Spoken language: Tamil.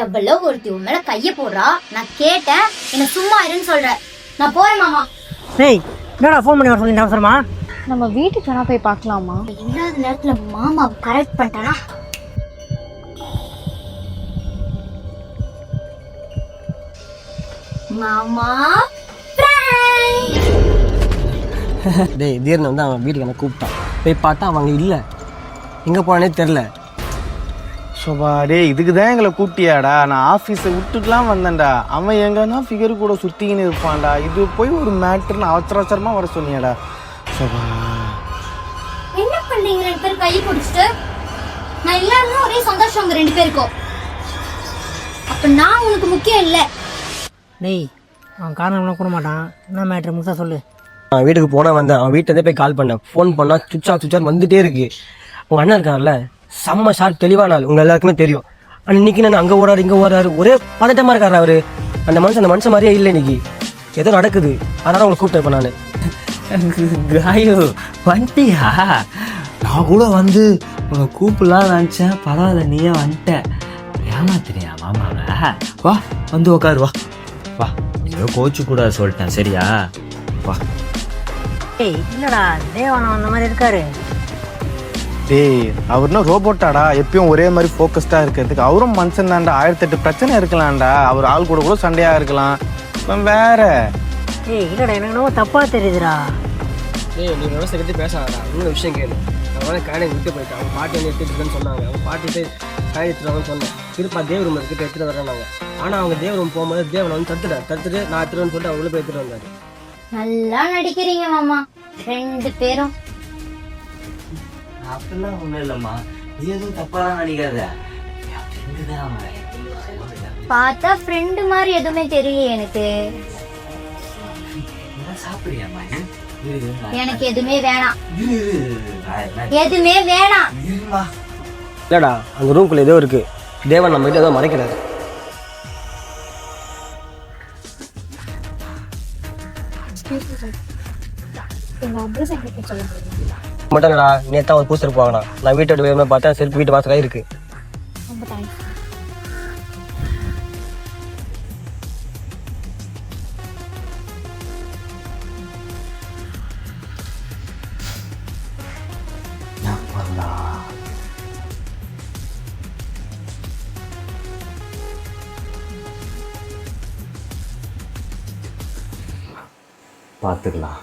எவ்வளவு ஒருத்தி உன் மேல கைய போடுறா. நான் கேட்டேன், என்ன சும்மா இருன்னு சொல்ற. நான் போறேன் மாமா. டேய் என்னடா ஃபோன் பண்ணி வர சொல்லி அவசரமா? நம்ம வீட்டுக்கு வேணா போய் பார்க்கலாமா? இல்லாத நேரத்துல மாமா கரெக்ட் பண்ணிட்டானா? மாமா டேய் தீரன் வந்து அவன் வீட்டுக்கு என்ன கூப்பிட்டான். போய் பார்த்தா அவங்க இல்லை, எங்கே போனானே தெரில. சோபா டேய் இதுக்கு தான் எங்களை கூப்பிட்டியாடா? நான் ஆஃபீஸை விட்டுட்டுலாம் வந்தேன்டா. அவன் எங்கன்னா ஃபிகர் கூட சுற்றிக்கின்னு இருப்பான்டா. இது போய் ஒரு மேட்ருன்னு அவசரமாக வர சொன்னியாடா. சோபா என்ன பண்ணீங்க ரெண்டு பேரும் கையை பிடிச்சிட்டு? நான் இல்லாம ஒரே சந்தோஷம் உங்க ரெண்டு பேருக்கும். அப்ப நான் உனக்கு முக்கியம் இல்லை. டேய் அவன் காரணம்லாம் கூட மாட்டான். என்ன மேட்ரு முழுசா சொல்லு. அவன் வீட்டுக்கு போனால் வந்தேன். அவன் வீட்டிலேருந்தே போய் கால் பண்ணேன். ஃபோன் பண்ணால் சுவிட்ச் ஆஃப் வந்துட்டே இருக்கு. உங்கள் அண்ணன் இருக்கார்ல, செம்ம ஷார்ட் தெளிவான ஆள், உங்கள் எல்லாருக்குமே தெரியும். ஆனால் இன்னைக்கு நான் அங்கே ஓடாரு இங்கே ஓடாரு, ஒரே பதட்டமாக இருக்காரு அவரு. அந்த மனுஷன் மாதிரியே இல்லை. இன்னைக்கு ஏதோ நடக்குது, அதனால உங்களை கூப்பிட்டேன். இப்போ நான் காயோ வந்துட்டியா? நான் கூட வந்து உன்னை கூப்பிடலாம் நினச்சேன். பரவாயில்ல, நீயே வந்துட்ட. ஏமாத்திரியா மாமாவை? வா வந்து உக்காரு, வா வா. ஏதோ கோச்சு கூட சொல்லிட்டேன், சரியா? வா. டேய் இல்லடா தேவானம் அந்த மாதிரி இருக்காரு. டேய் அவர்னா ரோபோட்டாடா? எப்பயும் ஒரே மாதிரி ஃபோக்கஸ்டாக இருக்கிறதுக்கு. அவரும் மனுஷன் தான்டா. 1008 பிரச்சனை இருக்கலாம்டா. அவர் ஆள் கூட சண்டையாக இருக்கலாம். வேற டேய் இல்லடா எனக்கு என்னவோ தப்பா தெரியுதுடா. ஏய் நீ விவசாய பற்றி பேசாதா, இன்னொரு விஷயம் கேளு. அவன் காலையை விட்டு போயிட்டான். அவங்க பாட்டி வந்து எடுத்துட்டுன்னு சொன்னாங்க. அவங்க பாட்டி போய் காய் எடுத்துருவாங்கன்னு சொன்னேன். திருப்பா தேவ ரூம் எடுத்துட்டு எடுத்துகிட்டு வரேன்னாங்க. ஆனால் அவங்க தேவ ரூம் போகும்போது தேவனை வந்து தடுத்துட்டு நான் எடுத்துருவேன்னு சொல்லிட்டு அவங்கள போய் எடுத்துகிட்டு வந்தாரு. நல்லா நடிக்கிறீங்க மாமா ரெண்டு பேரும். அப்படிலாம் ஒன்றும் இல்லைம்மா, நீ எதுவும் தப்பாலாம் நினைக்காத. பார்த்தா ஃப்ரெண்டு மாதிரி எதுவுமே தெரியல எனக்கு. சாப்பிடுறியாம்மா? எனக்கு எதுவுமே வேணாம், எதுவுமே வேணாம். இல்லைடா, அந்த ரூம்குள்ளே ஏதோ இருக்கு. தேவன் நம்ம கிட்ட ஏதோ மறைக்கிறாரு. மட்டும் இல்லடா, நேற்று ஒரு பூ செருப்பு வாங்கினா. நான் வீட்டை விட்டு வேணுமே பார்த்தா செருப்பு வீட்டு வாசலாக இருக்கு. பார்த்துக்கலாம்.